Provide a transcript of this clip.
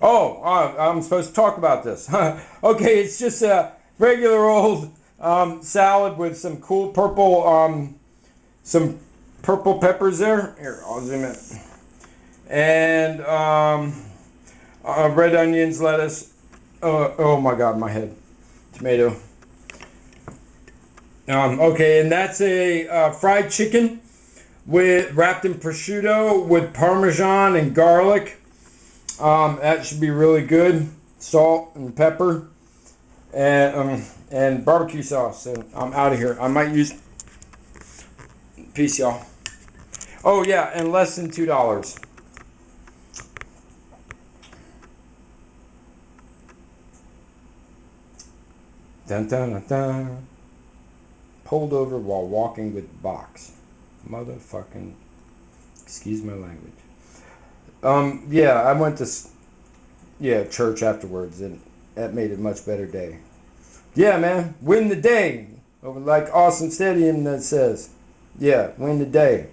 Oh, I'm supposed to talk about this. Okay, it's just a regular old salad with some cool purple, some purple peppers there. Here, I'll zoom in. And red onions, lettuce. Oh my God, my head. Tomato. Okay, and that's a fried chicken wrapped in prosciutto with Parmesan and garlic. That should be really good. Salt and pepper and barbecue sauce. And I'm out of here. I might use. Peace, y'all. Oh yeah, and less than $2. Dun dun dun dun. Pulled over while walking with box. Motherfucking. Excuse my language. Yeah, I went to church afterwards, and that made it a much better day. Yeah, man, win the day. Over like Awesome Stadium that says, yeah, win the day.